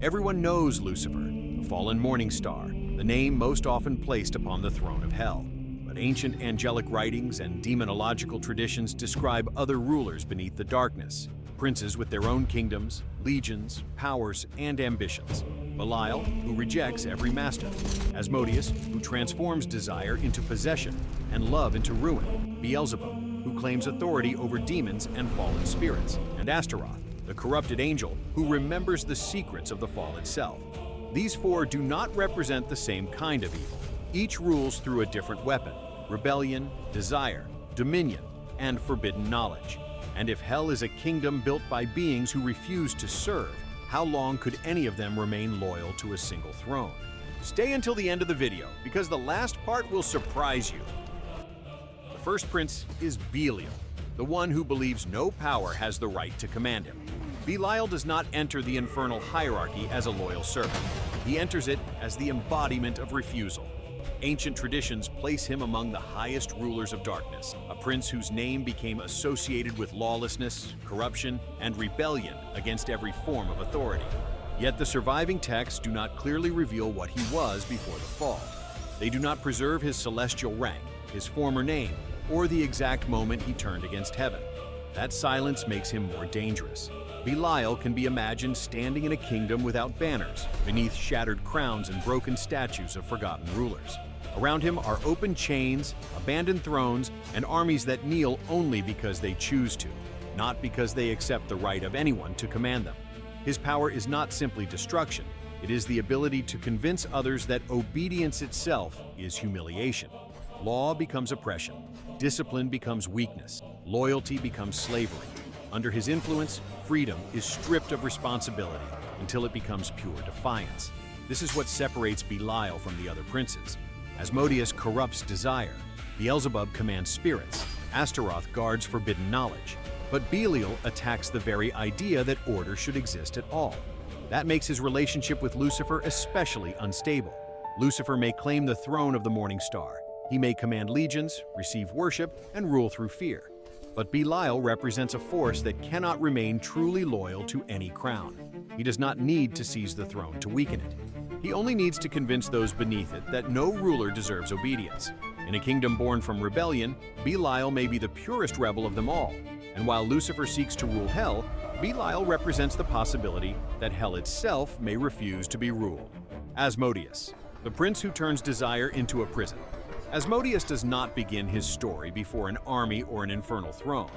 Everyone knows Lucifer, the fallen morning star, the name most often placed upon the throne of hell. But ancient angelic writings and demonological traditions describe other rulers beneath the darkness, princes with their own kingdoms, legions, powers, and ambitions. Belial, who rejects every master. Asmodeus, who transforms desire into possession and love into ruin. Beelzebub, who claims authority over demons and fallen spirits. And Astaroth, the corrupted angel who remembers the secrets of the fall itself. These four do not represent the same kind of evil. Each rules through a different weapon: rebellion, desire, dominion, and forbidden knowledge. And if hell is a kingdom built by beings who refuse to serve, how long could any of them remain loyal to a single throne? Stay until the end of the video, because the last part will surprise you. The first prince is Belial, the one who believes no power has the right to command him. Belial does not enter the infernal hierarchy as a loyal servant. He enters it as the embodiment of refusal. Ancient traditions place him among the highest rulers of darkness, a prince whose name became associated with lawlessness, corruption, and rebellion against every form of authority. Yet the surviving texts do not clearly reveal what he was before the fall. They do not preserve his celestial rank, his former name, or the exact moment he turned against heaven. That silence makes him more dangerous. Belial can be imagined standing in a kingdom without banners, beneath shattered crowns and broken statues of forgotten rulers. Around him are open chains, abandoned thrones, and armies that kneel only because they choose to, not because they accept the right of anyone to command them. His power is not simply destruction, it is the ability to convince others that obedience itself is humiliation. Law becomes oppression, discipline becomes weakness, loyalty becomes slavery. Under his influence, freedom is stripped of responsibility until it becomes pure defiance. This is what separates Belial from the other princes. Asmodeus corrupts desire, Beelzebub commands spirits, Astaroth guards forbidden knowledge. But Belial attacks the very idea that order should exist at all. That makes his relationship with Lucifer especially unstable. Lucifer may claim the throne of the morning star. He may command legions, receive worship, and rule through fear. But Belial represents a force that cannot remain truly loyal to any crown. He does not need to seize the throne to weaken it. He only needs to convince those beneath it that no ruler deserves obedience. In a kingdom born from rebellion, Belial may be the purest rebel of them all. And while Lucifer seeks to rule hell, Belial represents the possibility that hell itself may refuse to be ruled. Asmodeus, the prince who turns desire into a prison. Asmodeus does not begin his story before an army or an infernal throne.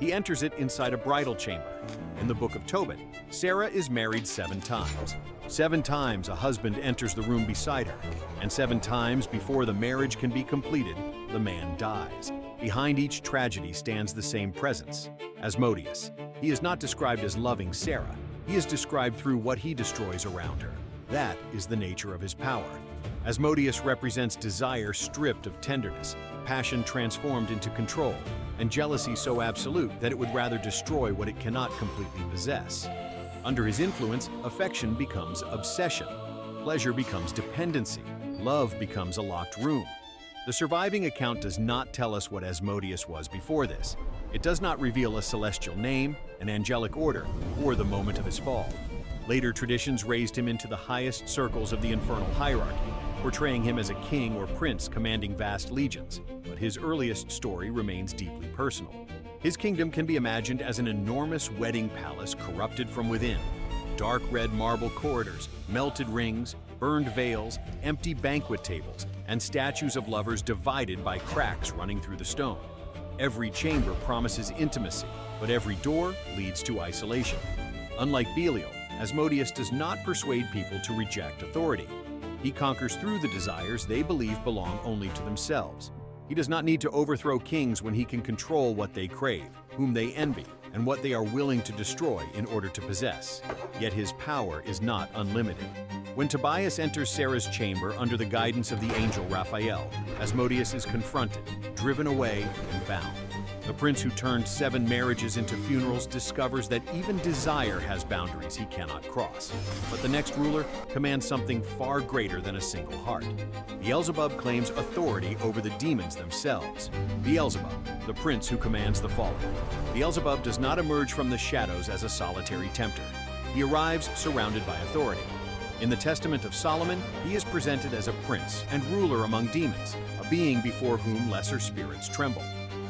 He enters it inside a bridal chamber. In the Book of Tobit, Sarah is married 7 times. 7 times a husband enters the room beside her, and 7 times before the marriage can be completed, the man dies. Behind each tragedy stands the same presence, Asmodeus. He is not described as loving Sarah. He is described through what he destroys around her. That is the nature of his power. Asmodeus represents desire stripped of tenderness, passion transformed into control, and jealousy so absolute that it would rather destroy what it cannot completely possess. Under his influence, affection becomes obsession, pleasure becomes dependency, love becomes a locked room. The surviving account does not tell us what Asmodeus was before this. It does not reveal a celestial name, an angelic order, or the moment of his fall. Later traditions raised him into the highest circles of the infernal hierarchy, portraying him as a king or prince commanding vast legions, but his earliest story remains deeply personal. His kingdom can be imagined as an enormous wedding palace corrupted from within. Dark red marble corridors, melted rings, burned veils, empty banquet tables, and statues of lovers divided by cracks running through the stone. Every chamber promises intimacy, but every door leads to isolation. Unlike Belial, Asmodeus does not persuade people to reject authority. He conquers through the desires they believe belong only to themselves. He does not need to overthrow kings when he can control what they crave, whom they envy, and what they are willing to destroy in order to possess. Yet his power is not unlimited. When Tobias enters Sarah's chamber under the guidance of the angel Raphael, Asmodeus is confronted, driven away, and bound. The prince who turned 7 marriages into funerals discovers that even desire has boundaries he cannot cross. But the next ruler commands something far greater than a single heart. Beelzebub claims authority over the demons themselves. Beelzebub, the prince who commands the fallen. Beelzebub does not emerge from the shadows as a solitary tempter. He arrives surrounded by authority. In the Testament of Solomon, he is presented as a prince and ruler among demons, a being before whom lesser spirits tremble.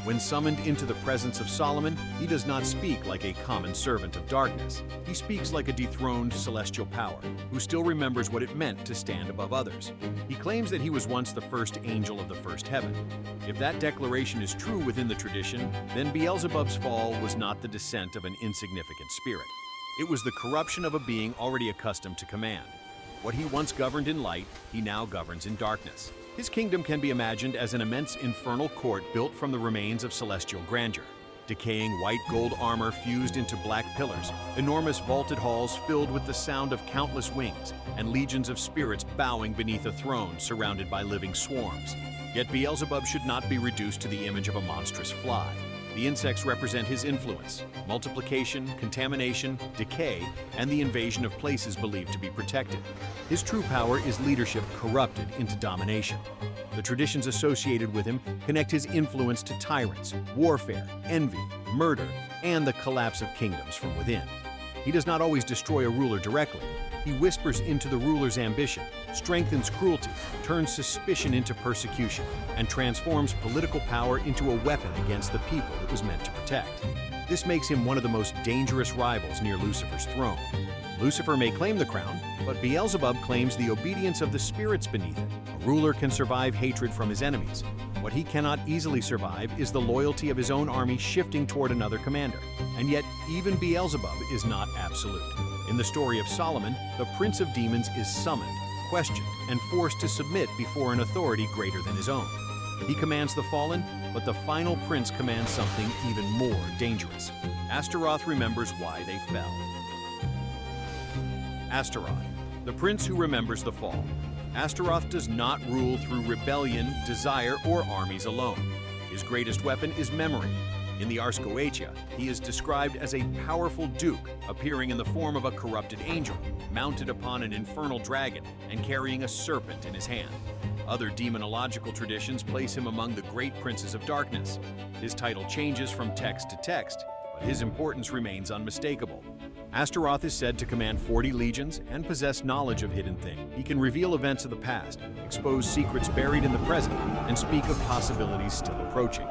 When summoned into the presence of Solomon, he does not speak like a common servant of darkness. He speaks like a dethroned celestial power, who still remembers what it meant to stand above others. He claims that he was once the first angel of the first heaven. If that declaration is true within the tradition, then Beelzebub's fall was not the descent of an insignificant spirit. It was the corruption of a being already accustomed to command. What he once governed in light, he now governs in darkness. His kingdom can be imagined as an immense infernal court built from the remains of celestial grandeur. Decaying white gold armor fused into black pillars, enormous vaulted halls filled with the sound of countless wings, and legions of spirits bowing beneath a throne surrounded by living swarms. Yet Beelzebub should not be reduced to the image of a monstrous fly. The insects represent his influence, multiplication, contamination, decay, and the invasion of places believed to be protected. His true power is leadership corrupted into domination. The traditions associated with him connect his influence to tyrants, warfare, envy, murder, and the collapse of kingdoms from within. He does not always destroy a ruler directly. He whispers into the ruler's ambition, strengthens cruelty, turns suspicion into persecution, and transforms political power into a weapon against the people it was meant to protect. This makes him one of the most dangerous rivals near Lucifer's throne. Lucifer may claim the crown, but Beelzebub claims the obedience of the spirits beneath it. A ruler can survive hatred from his enemies. What he cannot easily survive is the loyalty of his own army shifting toward another commander. And yet, even Beelzebub is not absolute. In the story of Solomon, the prince of demons is summoned, questioned, and forced to submit before an authority greater than his own. He commands the fallen, but the final prince commands something even more dangerous. Astaroth remembers why they fell. Astaroth, the prince who remembers the fall. Astaroth does not rule through rebellion, desire, or armies alone. His greatest weapon is memory. In the Ars Goetia, he is described as a powerful duke, appearing in the form of a corrupted angel, mounted upon an infernal dragon, and carrying a serpent in his hand. Other demonological traditions place him among the great princes of darkness. His title changes from text to text, but his importance remains unmistakable. Astaroth is said to command 40 legions and possess knowledge of hidden things. He can reveal events of the past, expose secrets buried in the present, and speak of possibilities still approaching.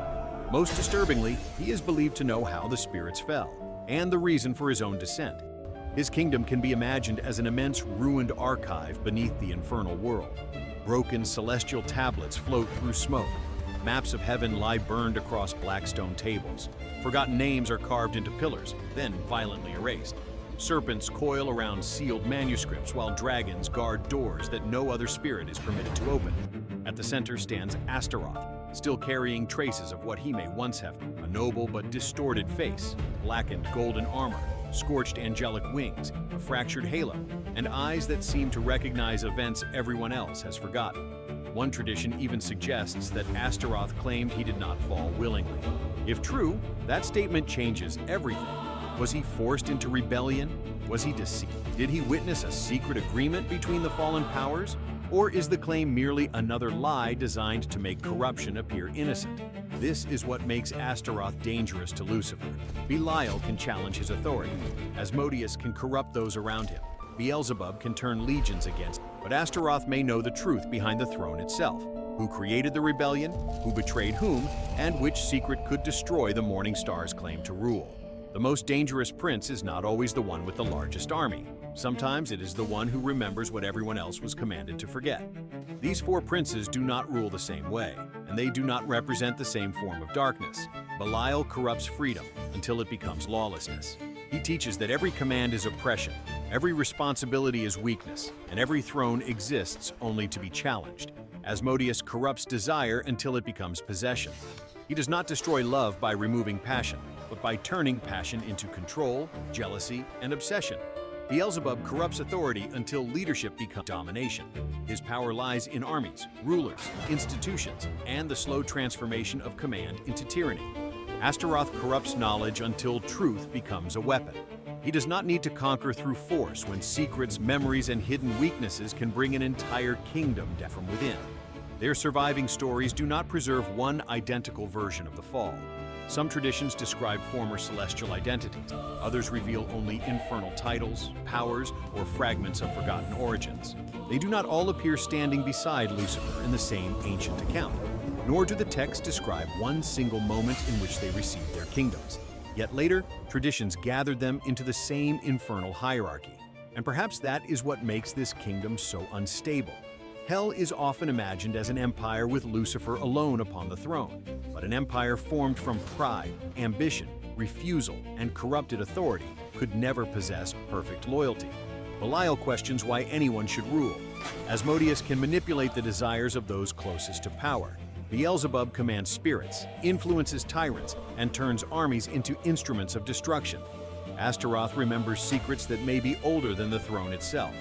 Most disturbingly, he is believed to know how the spirits fell, and the reason for his own descent. His kingdom can be imagined as an immense ruined archive beneath the infernal world. Broken celestial tablets float through smoke. Maps of heaven lie burned across black stone tables. Forgotten names are carved into pillars, then violently erased. Serpents coil around sealed manuscripts while dragons guard doors that no other spirit is permitted to open. At the center stands Astaroth, still carrying traces of what he may once have been. A noble but distorted face, blackened golden armor, scorched angelic wings, a fractured halo, and eyes that seem to recognize events everyone else has forgotten. One tradition even suggests that Astaroth claimed he did not fall willingly. If true, that statement changes everything. Was he forced into rebellion? Was he deceived? Did he witness a secret agreement between the fallen powers? Or is the claim merely another lie designed to make corruption appear innocent? This is what makes Astaroth dangerous to Lucifer. Belial can challenge his authority. Asmodeus can corrupt those around him. Beelzebub can turn legions against him. But Astaroth may know the truth behind the throne itself. Who created the rebellion, who betrayed whom, and which secret could destroy the Morning Star's claim to rule. The most dangerous prince is not always the one with the largest army. Sometimes it is the one who remembers what everyone else was commanded to forget. These four princes do not rule the same way, and they do not represent the same form of darkness. Belial corrupts freedom until it becomes lawlessness. He teaches that every command is oppression, every responsibility is weakness, and every throne exists only to be challenged. Asmodeus corrupts desire until it becomes possession. He does not destroy love by removing passion, but by turning passion into control, jealousy, and obsession. Beelzebub corrupts authority until leadership becomes domination. His power lies in armies, rulers, institutions, and the slow transformation of command into tyranny. Astaroth corrupts knowledge until truth becomes a weapon. He does not need to conquer through force when secrets, memories, and hidden weaknesses can bring an entire kingdom down from within. Their surviving stories do not preserve one identical version of the fall. Some traditions describe former celestial identities. Others reveal only infernal titles, powers, or fragments of forgotten origins. They do not all appear standing beside Lucifer in the same ancient account, nor do the texts describe one single moment in which they received their kingdoms. Yet later, traditions gathered them into the same infernal hierarchy. And perhaps that is what makes this kingdom so unstable. Hell is often imagined as an empire with Lucifer alone upon the throne, but an empire formed from pride, ambition, refusal, and corrupted authority could never possess perfect loyalty. Belial questions why anyone should rule. Asmodeus can manipulate the desires of those closest to power. Beelzebub commands spirits, influences tyrants, and turns armies into instruments of destruction. Astaroth remembers secrets that may be older than the throne itself.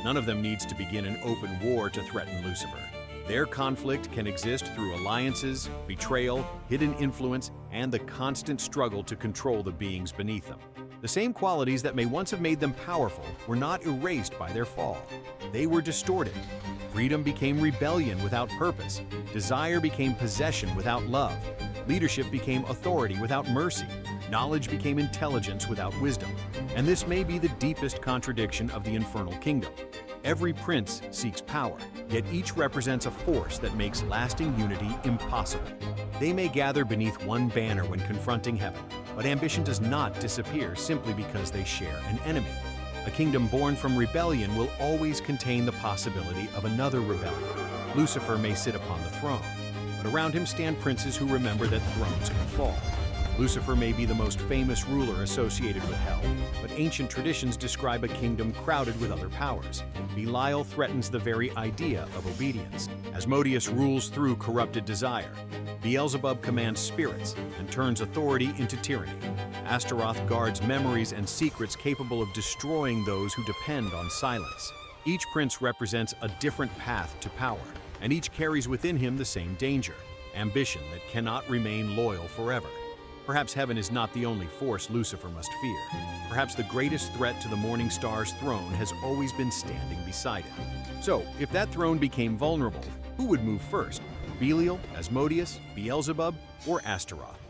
None of them needs to begin an open war to threaten Lucifer. Their conflict can exist through alliances, betrayal, hidden influence, and the constant struggle to control the beings beneath them. The same qualities that may once have made them powerful were not erased by their fall. They were distorted. Freedom became rebellion without purpose. Desire became possession without love. Leadership became authority without mercy. Knowledge became intelligence without wisdom. And this may be the deepest contradiction of the infernal kingdom. Every prince seeks power, yet each represents a force that makes lasting unity impossible. They may gather beneath one banner when confronting heaven, but ambition does not disappear simply because they share an enemy. A kingdom born from rebellion will always contain the possibility of another rebellion. Lucifer may sit upon the throne, but around him stand princes who remember that thrones can fall. Lucifer may be the most famous ruler associated with hell, but ancient traditions describe a kingdom crowded with other powers. Belial threatens the very idea of obedience. Asmodeus rules through corrupted desire. Beelzebub commands spirits and turns authority into tyranny. Astaroth guards memories and secrets capable of destroying those who depend on silence. Each prince represents a different path to power, and each carries within him the same danger, ambition that cannot remain loyal forever. Perhaps heaven is not the only force Lucifer must fear. Perhaps the greatest threat to the Morning Star's throne has always been standing beside it. So, if that throne became vulnerable, who would move first? Belial, Asmodeus, Beelzebub, or Astaroth?